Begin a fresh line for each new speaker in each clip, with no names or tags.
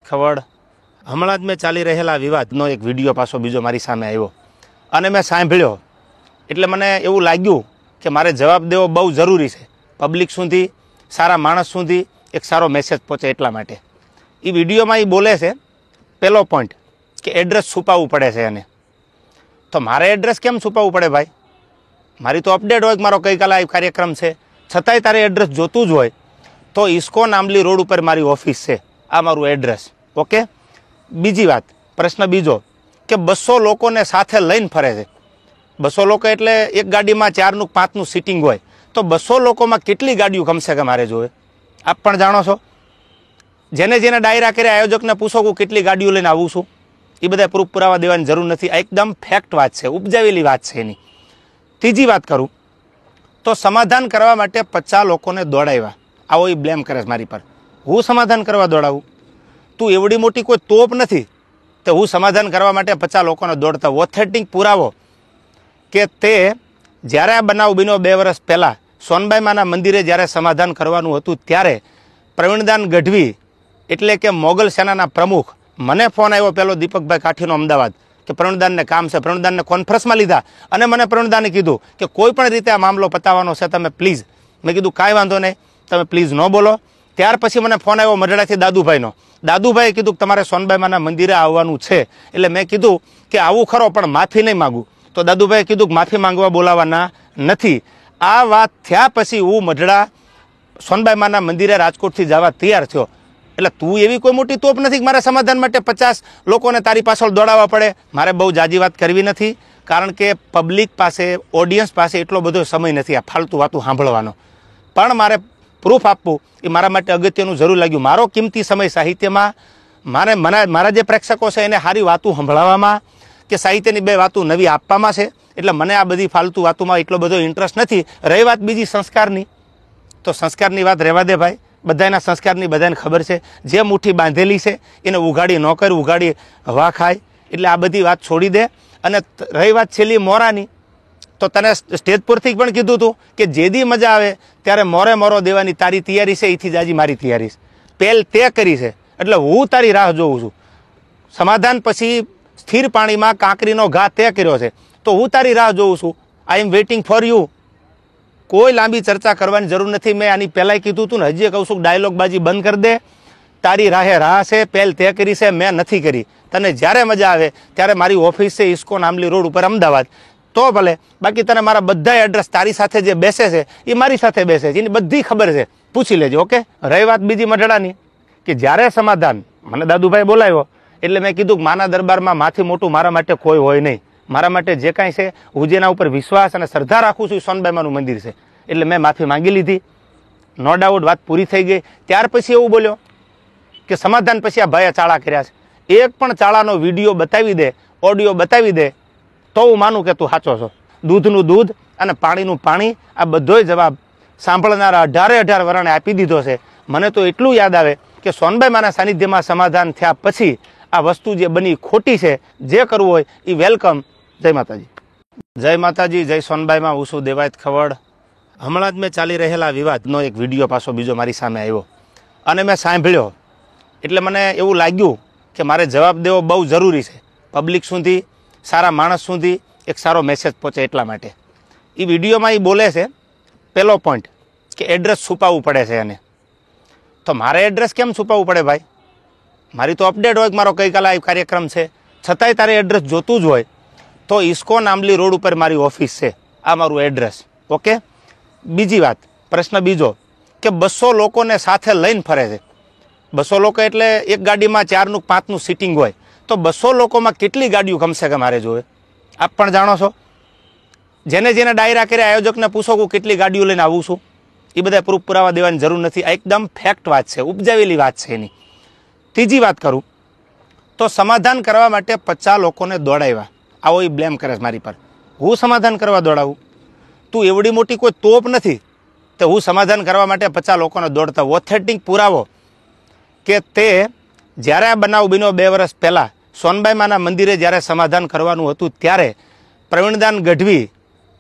ખવડ હમણાં જ મેં ચાલી રહેલા વિવાદનો એક વિડીયો પાછો બીજો મારી સામે આવ્યો અને મેં સાંભળ્યો એટલે મને એવું લાગ્યું કે મારે જવાબ દેવો બહુ જરૂરી છે. પબ્લિક સુધી, સારા માણસ સુધી એક સારો મેસેજ પહોંચે એટલા માટે. એ વિડીયોમાં એ બોલે છે પહેલો પોઈન્ટ કે એડ્રેસ છુપાવવું પડે છે એને. તો મારે એડ્રેસ કેમ છુપાવવું પડે ભાઈ? મારી તો અપડેટ હોય કે મારો ગઈકાલે આ કાર્યક્રમ છે, છતાંય તારે એડ્રેસ જોતું જ હોય તો ઇસ્કોન આંબલી રોડ ઉપર મારી ઓફિસ છે, આ મારું એડ્રેસ. ઓકે. બીજી વાત, પ્રશ્ન બીજો કે 200 લોકોને સાથે લઈને ફરે છે. 200 લોકો એટલે એક ગાડીમાં 4નું 5નું સીટિંગ હોય તો 200 લોકોમાં કેટલી ગાડીઓ કમસે કમ મારે જોવે? આપ પણ જાણો છો. જેને જેને ડાયરા કર્યા આયોજકને પૂછો કે કેટલી ગાડીઓ લઈને આવું છું, એ બધા પ્રૂફ પુરાવા દેવાની જરૂર નથી. આ એકદમ ફેક્ટ વાત છે, ઉપજાવેલી વાત છે એની. ત્રીજી વાત કરું તો સમાધાન કરવા માટે 50 લોકોને દોડાવ્યા. આવો એ બ્લેમ કરે છે મારી પર. હું સમાધાન કરવા દોડાવું? તું એવડી મોટી કોઈ તોપ નથી તો હું સમાધાન કરવા માટે 50 લોકોને દોડતા. ઓથેન્ટિક પુરાવો કે તે જ્યારે આ બનાવ બન્યો 2 વર્ષ પહેલાં સોનબાઈ માના મંદિરે જ્યારે સમાધાન કરવાનું હતું ત્યારે પ્રવીણદાન ગઢવી એટલે કે મોગલ સેનાના પ્રમુખ મને ફોન આવ્યો પેલો દીપકભાઈ કાઠીનો અમદાવાદ કે પ્રવીણદાનને કામ છે. પ્રવીણદાનને કોન્ફરન્સમાં લીધા અને મને પ્રવીણદાને કીધું કે કોઈ પણ રીતે આ મામલો પતાવવાનો છે તમે પ્લીઝ. મેં કીધું કાંઈ વાંધો નહીં, તમે પ્લીઝ ન બોલો. ત્યાર પછી મને ફોન આવ્યો મઢડાથી દાદુભાઈનો. દાદુભાઈએ કીધું કે તમારે સોનબાઈ માના મંદિરે આવવાનું છે. એટલે મેં કીધું કે આવું ખરો પણ માફી નહીં માગું. તો દાદુભાઈએ કીધું કે માફી માંગવા બોલાવવાના નથી. આ વાત થયા પછી હું મઢડા સોનબાઈ માના મંદિરે રાજકોટથી જવા તૈયાર થયો. એટલે તું એવી કોઈ મોટી તોપ નથી કે મારે સમાધાન માટે 50 લોકોને તારી પાછળ દોડાવવા પડે. મારે બહુ જાજી વાત કરવી નથી કારણ કે પબ્લિક પાસે, ઓડિયન્સ પાસે એટલો બધો સમય નથી આ ફાલતુ વાતું સાંભળવાનો. પણ મારે પ્રૂફ આપવું એ મારા માટે અગત્યનું જરૂર લાગ્યું. મારો કિંમતી સમય સાહિત્યમાં મારા જે પ્રેક્ષકો છે એને સારી વાતું સંભળાવવામાં કે સાહિત્યની 2 વાતો નવી આપવામાં છે. એટલે મને આ બધી ફાલતુ વાતોમાં એટલો બધો ઇન્ટરેસ્ટ નથી. રહી વાત બીજી સંસ્કારની, તો સંસ્કારની વાત રહેવા દે ભાઈ. બધાના સંસ્કારની બધાને ખબર છે. જે મુઠ્ઠી બાંધેલી છે એને ઉઘાડી ન કર, ઉઘાડી હવા ખાય. એટલે આ બધી વાત છોડી દે. અને રહી વાત છેલ્લી મોરાની, તો તને સ્ટેજ પરથી પણ કીધું હતું કે જેદી મજા આવે ત્યારે મોરો દેવાની તારી તૈયારી છે, એથી જાજી મારી તૈયારી છે. પહેલ તે કરી છે એટલે હું તારી રાહ જોઉં છું. સમાધાન પછી સ્થિર પાણીમાં કાંકરીનો ઘા તે કર્યો છે તો હું તારી રાહ જોઉં છું. આઈ એમ વેઇટિંગ ફોર યુ. કોઈ લાંબી ચર્ચા કરવાની જરૂર નથી. મેં આની પહેલાંય કીધું હતું ને, હજી કહું છું ડાયલોગબાજી બંધ કરી દે. તારી રાહે રાહ છે, પહેલ તે કરી છે, મેં નથી કરી. તને જ્યારે મજા આવે ત્યારે મારી ઓફિસ છે ઇસ્કોન આંબલી રોડ ઉપર અમદાવાદ, તો ભલે. બાકી તને મારા બધા એડ્રેસ તારી સાથે જે બેસે છે એ મારી સાથે બેસે છે, એની બધી ખબર છે, પૂછી લેજો. ઓકે. રહી વાત બીજી મઢડાની કે જ્યારે સમાધાન મને દાદુભાઈ બોલાવ્યો એટલે મેં કીધું કે માના દરબારમાં માથી મોટું મારા માટે કોઈ હોય નહીં. મારા માટે જે કાંઈ છે હું જેના ઉપર વિશ્વાસ અને શ્રદ્ધા રાખું છું એ સોનબાઈ માનું મંદિર છે. એટલે મેં માફી માંગી લીધી. નો ડાઉટ વાત પૂરી થઈ ગઈ. ત્યાર પછી એવું બોલ્યો કે સમાધાન પછી આ ભાઈએ ચાળા કર્યા છે. એક પણ ચાળાનો વિડીયો બતાવી દે, ઓડિયો બતાવી દે તો હું માનું કે તું સાચો છો. દૂધનું દૂધ અને પાણીનું પાણી, આ બધોય જવાબ સાંભળનારા 18 વરણે આપી દીધો છે. મને તો એટલું યાદ આવે કે સોનબાઈ માના સાનિધ્યમાં સમાધાન થયા પછી આ વસ્તુ જે બની ખોટી છે, જે કરવું હોય એ વેલકમ. જય માતાજી. જય માતાજી, જય સોનબાઈમાં. હું છું દેવાયત ખવડ. હમણાં જ મેં ચાલી રહેલા વિવાદનો એક વિડીયો પાછો બીજો મારી સામે આવ્યો અને મેં સાંભળ્યો એટલે મને એવું લાગ્યું કે મારે જવાબ દેવો બહુ જરૂરી છે. પબ્લિક સુધી, સારા માણસ સુધી એક સારો મેસેજ પહોંચે એટલા માટે. એ વિડીયોમાં એ બોલે છે પહેલો પોઈન્ટ કે એડ્રેસ છુપાવવું પડે છે એને. તો મારે એડ્રેસ કેમ છુપાવવું પડે ભાઈ? મારી તો અપડેટ હોય કે મારો ગઈકાલે આ કાર્યક્રમ છે, છતાંય તારે એડ્રેસ જોતું જ હોય તો ઇસ્કોન આંબલી રોડ ઉપર મારી ઓફિસ છે, આ મારું એડ્રેસ. ઓકે. બીજી વાત, પ્રશ્ન બીજો કે 200 લોકોને સાથે લઈને ફરે છે. 200 લોકો એટલે એક ગાડીમાં 4નું 5નું સીટિંગ હોય તો 200 લોકોમાં કેટલી ગાડીઓ કમસે કમ મારે જોવે? આપ પણ જાણો છો. જેને જેને ડાયરા કર્યા આયોજકને પૂછો કે કેટલી ગાડીઓ લઈને આવું છું, એ બધા પ્રૂફ પુરાવા દેવાની જરૂર નથી. આ એકદમ ફેક્ટ વાત છે, ઉપજાવેલી વાત છે એની. ત્રીજી વાત કરું તો સમાધાન કરવા માટે 50 લોકોને દોડાવ્યા. આવો એ બ્લેમ કરે છે મારી પર. હું સમાધાન કરવા દોડાવું? તું એવડી મોટી કોઈ તોપ નથી તો હું સમાધાન કરવા માટે 50 લોકોને દોડતા. ઓથેન્ટિક પુરાવો કે તે જ્યારે આ બનાવ બન્યો 2 વર્ષ પહેલાં સોનબાઈ માના મંદિરે જ્યારે સમાધાન કરવાનું હતું ત્યારે પ્રવીણદાન ગઢવી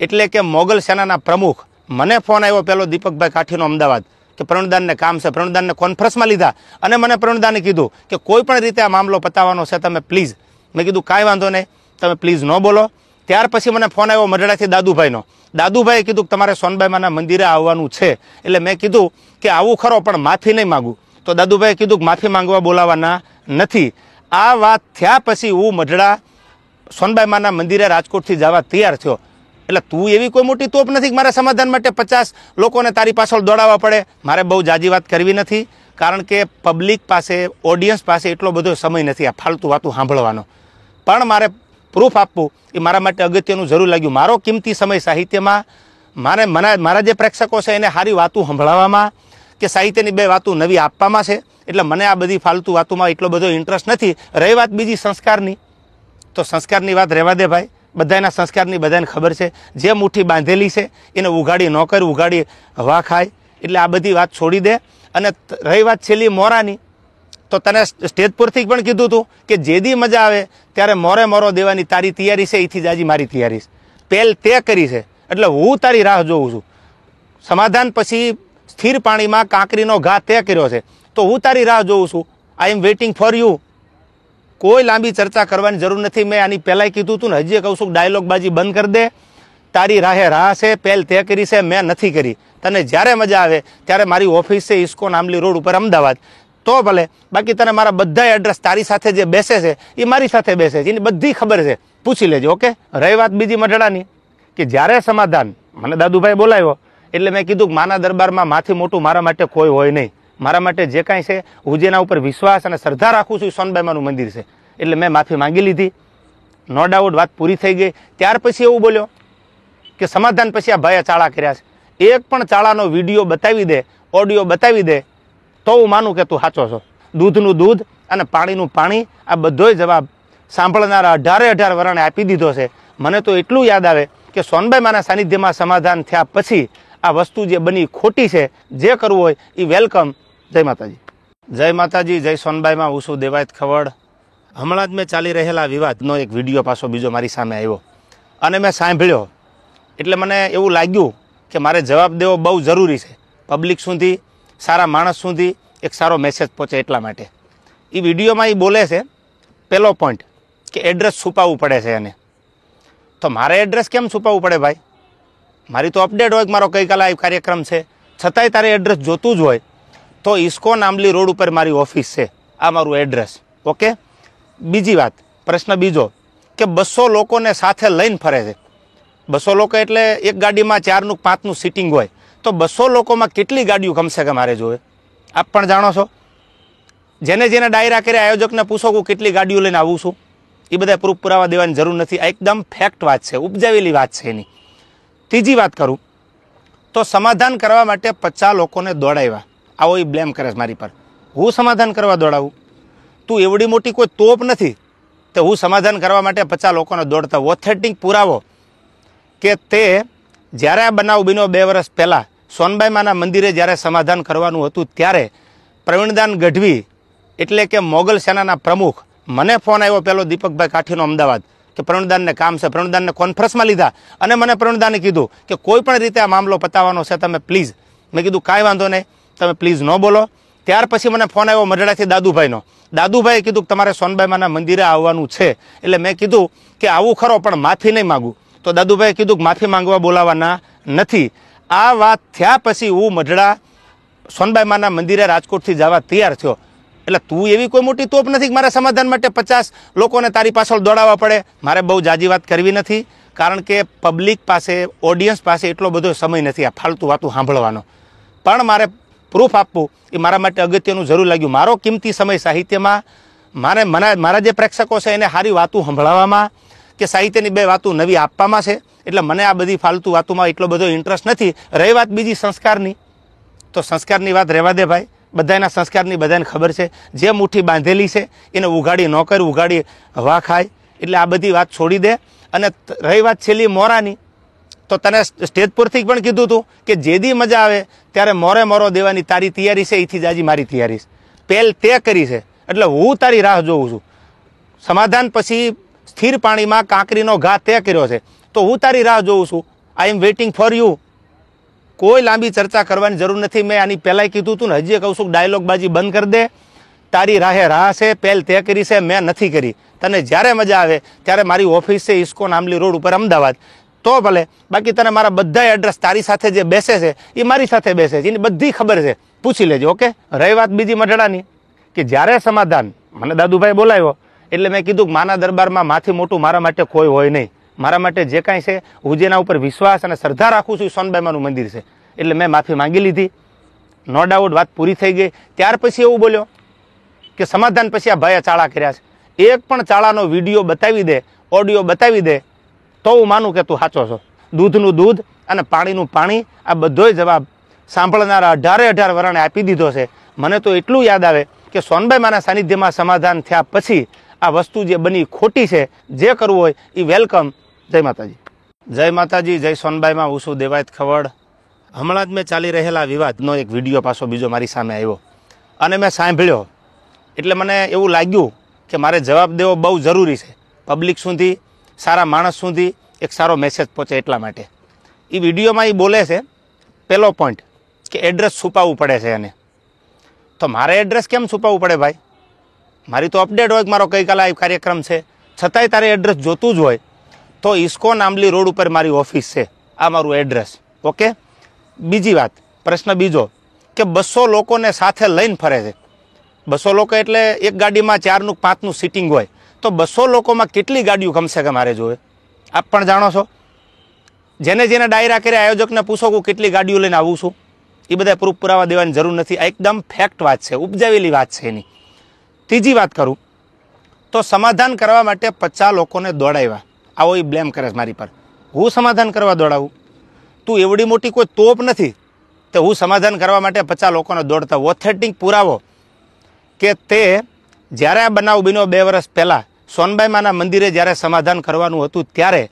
એટલે કે મોગલ સેનાના પ્રમુખ મને ફોન આવ્યો પેલો દીપકભાઈ કાઠીનો અમદાવાદ કે પ્રણદાનને કામ છે, પ્રણદાનને કોન્ફરન્સમાં લીધા અને મને પ્રણદાને કીધું કે કોઈ પણ રીતે આ મામલો પતાવવાનો છે, તમે પ્લીઝ. મેં કીધું કાંઈ વાંધો નહીં, તમે પ્લીઝ ન બોલો. ત્યાર પછી મને ફોન આવ્યો મઢડાથી દાદુભાઈનો. દાદુભાઈએ કીધું કે તમારે સોનબાઈમાના મંદિરે આવવાનું છે. એટલે મેં કીધું કે આવું ખરો, પણ માફી નહીં માગું. તો દાદુભાઈએ કીધું કે માફી માંગવા બોલાવાના નથી. આ વાત થયા પછી હું મઢડા સોનબાઈમાના મંદિરે રાજકોટથી જવા તૈયાર થયો. એટલે તું એવી કોઈ મોટી તોપ નથી કે મારા સમાધાન માટે 50 લોકોને તારી પાછળ દોડાવવા પડે. મારે બહુ જાજી વાત કરવી નથી, કારણ કે પબ્લિક પાસે, ઓડિયન્સ પાસે એટલો બધો સમય નથી આ ફાલતુ વાતું સાંભળવાનો. પણ મારે પ્રૂફ આપવું એ મારા માટે અગત્યનું જરૂર લાગ્યું. મારો કિંમતી સમય સાહિત્યમાં, મારા જે પ્રેક્ષકો છે એને સારી વાતું સંભળાવવામાં કે સાહિત્યની 2 વાતું નવી આપવામાં છે. એટલે મને આ બધી ફાલતુ વાતોમાં એટલો બધો ઇન્ટરેસ્ટ નથી. રહી વાત બીજી સંસ્કારની, તો સંસ્કારની વાત રહેવા દે ભાઈ. બધાના સંસ્કારની બધાને ખબર છે. જે મુઠ્ઠી બાંધેલી છે એને ઉઘાડી ન કર, ઉઘાડી હવા ખાય. એટલે આ બધી વાત છોડી દે. અને રહી વાત છેલ્લી મોરાની, તો તને સ્ટેજ પરથી પણ કીધું હતું કે જેદી મજા આવે ત્યારે મોરે મોરો દેવાની તારી તૈયારી છે, એથી જ આજે મારી તૈયારી છે. પહેલ તે કરી છે, એટલે હું તારી રાહ જોઉં છું. સમાધાન પછી સ્થિર પાણીમાં કાંકરીનો ઘા તે કર્યો છે, તો હું તારી રાહ જોઉં છું. આઈ એમ વેઇટિંગ ફોર યુ. કોઈ લાંબી ચર્ચા કરવાની જરૂર નથી. મેં આની પહેલાંય કીધું હતું ને, હજી કહું છું, ડાયલોગબાજી બંધ કરી દે. તારી રાહે રાહ છે, પહેલ તે કરી છે, મેં નથી કરી. તને જ્યારે મજા આવે ત્યારે મારી ઓફિસ છે ઇસ્કોન આંબલી રોડ ઉપર અમદાવાદ, તો ભલે. બાકી તને મારા બધા એડ્રેસ તારી સાથે જે બેસે છે એ મારી સાથે બેસે છે, એની બધી ખબર છે, પૂછી લેજો. ઓકે. રહી વાત બીજી મઢડાની, કે જ્યારે સમાધાન મને દાદુભાઈ બોલાવ્યો એટલે મેં કીધું કે માના દરબારમાં માથી મોટું મારા માટે કોઈ હોય નહીં. મારા માટે જે કાંઈ છે, હું જેના ઉપર વિશ્વાસ અને શ્રદ્ધા રાખું છું એ સોનબાઈમાનું મંદિર છે. એટલે મેં માફી માંગી લીધી. નો ડાઉટ વાત પૂરી થઈ ગઈ. ત્યાર પછી એવું બોલ્યો કે સમાધાન પછી આ ભાઈએ ચાળા કર્યા છે. એક પણ ચાળાનો વિડીયો બતાવી દે, ઓડિયો બતાવી દે, તો હું માનું કે તું સાચો છો. દૂધનું દૂધ અને પાણીનું પાણી, આ બધોય જવાબ સાંભળનારા 18 વરણે આપી દીધો છે. મને તો એટલું યાદ આવે કે સોનબાઈમાના સાનિધ્યમાં સમાધાન થયા પછી આ વસ્તુ જે બની ખોટી છે, જે કરવું હોય એ વેલકમ. જય માતાજી. જય માતાજી, જય સોનબાઈમાં. હું છું દેવાયત ખવડ. હમણાં જ મેં ચાલી રહેલા વિવાદનો એક વિડીયો પાછો બીજો મારી સામે આવ્યો અને મેં સાંભળ્યો. એટલે મને એવું લાગ્યું કે મારે જવાબ દેવો બહુ જરૂરી છે. પબ્લિક સુધી, સારા માણસ સુધી એક સારો મેસેજ પહોંચે એટલા માટે. એ વિડીયોમાં એ બોલે છે, પહેલો પોઈન્ટ, કે એડ્રેસ છુપાવવું પડે છે એને. તો મારે એડ્રેસ કેમ છુપાવવું પડે ભાઈ? મારી તો અપડેટ હોય કે મારો ગઈકાલે આ કાર્યક્રમ છે, છતાંય તારે એડ્રેસ જોતું જ હોય તો ઇસ્કોન આંબલી રોડ ઉપર મારી ઓફિસ છે, આ મારું એડ્રેસ. ઓકે. બીજી વાત, પ્રશ્ન બીજો, કે 200 લોકોને સાથે લઈને ફરે છે. 200 લોકો એટલે એક ગાડીમાં 4નું 5નું સીટિંગ હોય, તો 200 લોકોમાં કેટલી ગાડીઓ કમસે કમ મારે જોવે? આપ પણ જાણો છો. જેને ડાયરા કર્યા આયોજકને પૂછો કે કેટલી ગાડીઓ લઈને આવું છું, એ બધા પ્રૂફ પુરાવા દેવાની જરૂર નથી. આ એકદમ ફેક્ટ વાત છે, ઉપજાવેલી વાત છે એની. ત્રીજી વાત કરું તો સમાધાન કરવા માટે 50 લોકોને દોડાવ્યા. આવો એ બ્લેમ કરે છે મારી પર. હું સમાધાન કરવા દોડાવું? તું એવડી મોટી કોઈ તોપ નથી તો હું સમાધાન કરવા માટે 50 લોકોને દોડતા. ઓથેન્ટિક પુરાવો કે તે જ્યારે આ બનાવ બન્યો 2 વર્ષ પહેલાં સોનબાઈમાના મંદિરે જ્યારે સમાધાન કરવાનું હતું, ત્યારે પ્રવીણદાન ગઢવી એટલે કે મોગલ સેનાના પ્રમુખ, મને ફોન આવ્યો પેલો દીપકભાઈ કાઠીનો અમદાવાદ, કે પ્રણદાનને કામ છે, પ્રણદાનને કોન્ફરન્સમાં લીધા અને મને પ્રણદાને કીધું કે કોઈ પણ રીતે આ મામલો પતાવવાનો છે, તમે પ્લીઝ. મેં કીધું કાંઈ વાંધો નહીં, તમે પ્લીઝ ન બોલો. ત્યાર પછી મને ફોન આવ્યો મઢડાથી દાદુભાઈનો. દાદુભાઈએ કીધું કે તમારે સોનબાઈમાના મંદિરે આવવાનું છે. એટલે મેં કીધું કે આવું ખરો, પણ માફી નહીં માગું. તો દાદુભાઈએ કીધું કે માફી માંગવા બોલાવાના નથી. આ વાત થયા પછી હું મઢડા સોનબાઈમાના મંદિરે રાજકોટથી જવા તૈયાર થયો. એટલે તું એવી કોઈ મોટી તોપ નથી કે મારા સમાધાન માટે 50 લોકોને તારી પાછળ દોડાવવા પડે. મારે બહુ જાજી વાત કરવી નથી, કારણ કે પબ્લિક પાસે, ઓડિયન્સ પાસે એટલો બધો સમય નથી આ ફાલતુ વાતું સાંભળવાનો. પણ મારે પ્રૂફ આપવું એ મારા માટે અગત્યનું જરૂર લાગ્યું. મારો કિંમતી સમય સાહિત્યમાં, મારા જે પ્રેક્ષકો છે એને સારી વાતું સંભળાવવામાં કે સાહિત્યની 2 વાતું નવી આપવામાં છે. એટલે મને આ બધી ફાલતુ વાતોમાં એટલો બધો ઇન્ટરેસ્ટ નથી. રહી વાત બીજી સંસ્કારની, તો સંસ્કારની વાત રહેવા દે ભાઈ. બધાના સંસ્કારની બધાને ખબર છે. જે મુઠ્ઠી બાંધેલી છે એને ઉઘાડી ન કર, ઉઘાડી હવા ખાય. એટલે આ બધી વાત છોડી દે. અને રહી વાત છેલ્લી મોરાની, તો તને સ્ટેજ પરથી પણ કીધું હતું કે જેદી મજા આવે ત્યારે મોરે મોરો દેવાની તારી તૈયારી છે, એથી જ આજે મારી તૈયારી છે. પહેલ તે કરી છે, એટલે હું તારી રાહ જોઉં છું. સમાધાન પછી સ્થિર પાણીમાં કાંકરીનો ઘા તે કર્યો છે, તો હું તારી રાહ જોઉં છું. આઈ એમ વેઇટિંગ ફોર યુ. કોઈ લાંબી ચર્ચા કરવાની જરૂર નથી. મેં આની પહેલાંય કીધું હતું ને, હજી કહું છું, ડાયલોગબાજી બંધ કરી દે. તારી રાહે રાહ છે, પહેલ તે કરી છે, મેં નથી કરી. તને જ્યારે મજા આવે ત્યારે મારી ઓફિસ છે ઇસ્કોન આંબલી રોડ ઉપર અમદાવાદ, તો ભલે. બાકી તને મારા બધા એડ્રેસ તારી સાથે જે બેસે છે એ મારી સાથે બેસે છે, એની બધી ખબર છે, પૂછી લેજો. ઓકે. રહી વાત બીજી મઢડાની, કે જ્યારે સમાધાન મને દાદુભાઈ બોલાવ્યો એટલે મેં કીધું કે માના દરબારમાં માથી મોટું મારા માટે કોઈ હોય નહીં. મારા માટે જે કાંઈ છે, હું જેના ઉપર વિશ્વાસ અને શ્રદ્ધા રાખું છું એ સોનબાઈમાનું મંદિર છે. એટલે મેં માફી માંગી લીધી. નો ડાઉટ વાત પૂરી થઈ ગઈ. ત્યાર પછી એવું બોલ્યો કે સમાધાન પછી આ ભાઈએ ચાળા કર્યા છે. એક પણ ચાળાનો વિડીયો બતાવી દે, ઓડિયો બતાવી દે, તો હું માનું કે તું સાચો છો. દૂધનું દૂધ અને પાણીનું પાણી, આ બધોય જવાબ સાંભળનારા 18 વરણે આપી દીધો છે. મને તો એટલું યાદ આવે કે સોનબાઈમાના સાનિધ્યમાં સમાધાન થયા પછી આ વસ્તુ જે બની ખોટી છે, જે કરવું હોય એ વેલકમ. જય માતાજી. જય માતાજી, જય સોનબાઈમાં. હું છું દેવાયત ખવડ. હમણાં જ મેં ચાલી રહેલા વિવાદનો એક વિડીયો પાછો બીજો મારી સામે આવ્યો અને મેં સાંભળ્યો એટલે મને એવું લાગ્યું કે મારે જવાબ દેવો બહુ જરૂરી છે. પબ્લિક સુધી, સારા માણસ સુધી એક સારો મેસેજ પહોંચે એટલા માટે. એ વિડીયોમાં એ બોલે છે, પહેલો પોઈન્ટ, કે એડ્રેસ છુપાવવું પડે છે એને. તો મારે એડ્રેસ કેમ છુપાવવું પડે ભાઈ? મારી તો અપડેટ હોય કે મારો ગઈકાલે આ કાર્યક્રમ છે, છતાંય તારે એડ્રેસ જોતું જ હોય તો ઇસ્કોન આંબલી રોડ ઉપર મારી ઓફિસ છે, આ મારું એડ્રેસ. ઓકે. બીજી વાત, પ્રશ્ન બીજો, કે 200 લોકોને સાથે લઈને ફરે છે. 200 લોકો એટલે એક ગાડીમાં 4નું 5નું સીટિંગ હોય, તો 200 લોકોમાં કેટલી ગાડીઓ કમસે કમ મારે જોવે? આપ પણ જાણો છો. જેને જેને ડાયરા કર્યા આયોજકને પૂછો કે કેટલી ગાડીઓ લઈને આવું છું, એ બધા પ્રૂફ પુરાવા દેવાની જરૂર નથી. આ એકદમ ફેક્ટ વાત છે, ઉપજાવેલી વાત છે એની. ત્રીજી વાત કરું તો સમાધાન કરવા માટે 50 લોકોને દોડાવ્યા. આવો એ બ્લેમ કરે છે મારી પર. હું સમાધાન કરવા દોડાવું? તું એવડી મોટી કોઈ તોપ નથી તો હું સમાધાન કરવા માટે 50 લોકોને દોડતા. ઓથેન્ટિક પુરાવો કે તે જ્યારે આ બનાવ બન્યો 2 વર્ષ પહેલાં સોનબાઈમાના મંદિરે જ્યારે સમાધાન કરવાનું હતું ત્યારે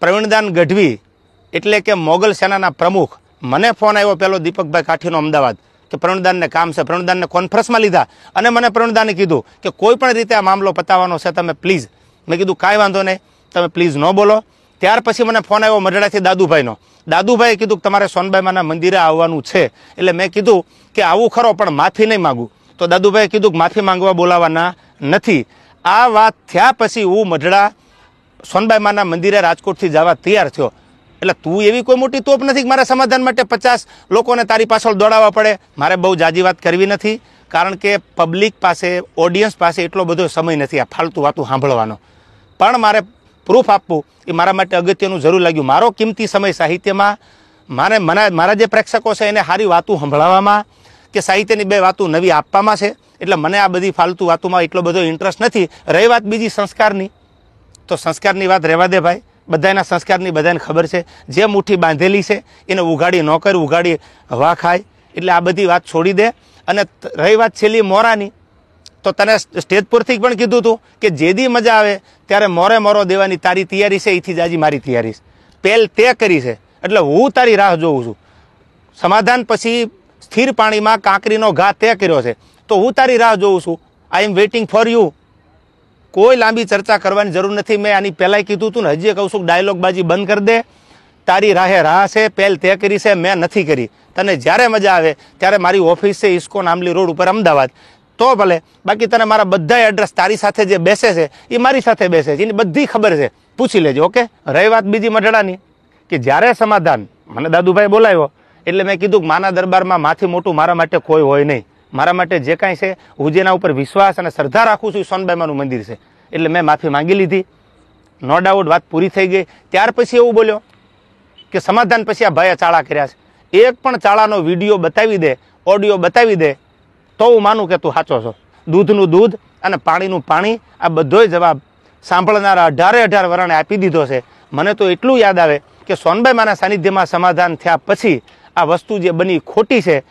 પ્રવીણદાન ગઢવી એટલે કે મોગલ સેનાના પ્રમુખ, મને ફોન આવ્યો પેલો દીપકભાઈ કાઠીનો અમદાવાદ કે પ્રવીણદાનને કામ છે. પ્રવીણદાનને કોન્ફરન્સમાં લીધા અને મને પ્રવીણદાને કીધું કે કોઈ પણ રીતે આ મામલો પતાવવાનો છે, તમે પ્લીઝ. મેં કીધું કાંઈ વાંધો નહીં, તમે પ્લીઝ ન બોલો. ત્યાર પછી મને ફોન આવ્યો મઢડાથી દાદુભાઈનો. દાદુભાઈએ કીધું કે તમારે સોનબાઈમાના મંદિરે આવવાનું છે. એટલે મેં કીધું કે આવું ખરો પણ માફી નહીં માગું. તો દાદુભાઈએ કીધું કે માફી માંગવા બોલાવાના નથી. આ વાત થયા પછી હું મઢડા સોનબાઈમાના મંદિરે રાજકોટથી જવા તૈયાર થયો. એટલે તું એવી કોઈ મોટી તોપ નથી કે મારા સમાધાન માટે 50 લોકોને તારી પાછળ દોડાવવા પડે. મારે બહુ જાજી વાત કરવી નથી, કારણ કે પબ્લિક પાસે, ઓડિયન્સ પાસે એટલો બધો સમય નથી આ ફાલતુ વાતું સાંભળવાનો. પણ મારે પ્રૂફ આપવું એ મારા માટે અગત્યનું જરૂર લાગ્યું. મારો કિંમતી સમય સાહિત્યમાં, મારા જે પ્રેક્ષકો છે એને સારી વાતું સંભળાવવામાં કે સાહિત્યની 2 વાતો નવી આપવામાં છે. એટલે મને આ બધી ફાલતુ વાતોમાં એટલો બધો ઇન્ટરેસ્ટ નથી. રહી વાત બીજી સંસ્કારની, તો સંસ્કારની વાત રહેવા દે ભાઈ. બધાના સંસ્કારની બધાને ખબર છે. જે મુઠ્ઠી બાંધેલી છે એને ઉઘાડી ન કર, ઉઘાડી હવા ખાય. એટલે આ બધી વાત છોડી દે. અને રહી વાત છેલ્લી મોરાની, તો તને સ્ટેજ પરથી પણ કીધું હતું કે જેદી મજા આવે ત્યારે મોરો દેવાની તારી તૈયારી છે, એથી જાજી મારી તૈયારી છે. પહેલ તે કરી છે એટલે હું તારી રાહ જોઉં છું. સમાધાન પછી સ્થિર પાણીમાં કાંકરીનો ઘા તે કર્યો છે, તો હું તારી રાહ જોઉં છું. આઈ એમ વેઇટિંગ ફોર યુ. કોઈ લાંબી ચર્ચા કરવાની જરૂર નથી. મેં આની પહેલાંય કીધું હતું ને, હજી કહું છું, ડાયલોગબાજી બંધ કરી દે. તારી રાહે રાહ છે, પહેલ તે કરી છે, મેં નથી કરી. તને જ્યારે મજા આવે ત્યારે મારી ઓફિસ છે ઇસ્કોન આંબલી રોડ ઉપર અમદાવાદ, તો ભલે. બાકી તને મારા બધા એડ્રેસ તારી સાથે જે બેસે છે એ મારી સાથે બેસે છે, એની બધી ખબર છે, પૂછી લેજો. ઓકે. રહી વાત બીજી મઢડાની, કે જ્યારે સમાધાન મને દાદુભાઈ બોલાવ્યો એટલે મેં કીધું કે માના દરબારમાં માથી મોટું મારા માટે કોઈ હોય નહીં. મારા માટે જે કાંઈ છે, હું જેના ઉપર વિશ્વાસ અને શ્રદ્ધા રાખું છું એ સોનબાઈમાનું મંદિર છે. એટલે મેં માફી માંગી લીધી. નો ડાઉટ વાત પૂરી થઈ ગઈ. ત્યાર પછી એવું બોલ્યો કે સમાધાન પછી આ ભાઈએ ચાળા કર્યા છે. એક પણ ચાળાનો વિડીયો બતાવી દે, ઓડિયો બતાવી દે, તો હું માનું કે તું સાચો છો. દૂધનું દૂધ અને પાણીનું પાણી, આ બધોય જવાબ સાંભળનારા 18 વરણે આપી દીધો છે. મને તો એટલું યાદ આવે કે સોનબાઈમાના સાનિધ્યમાં સમાધાન થયા પછી આ વસ્તુ જે બની ખોટી છે.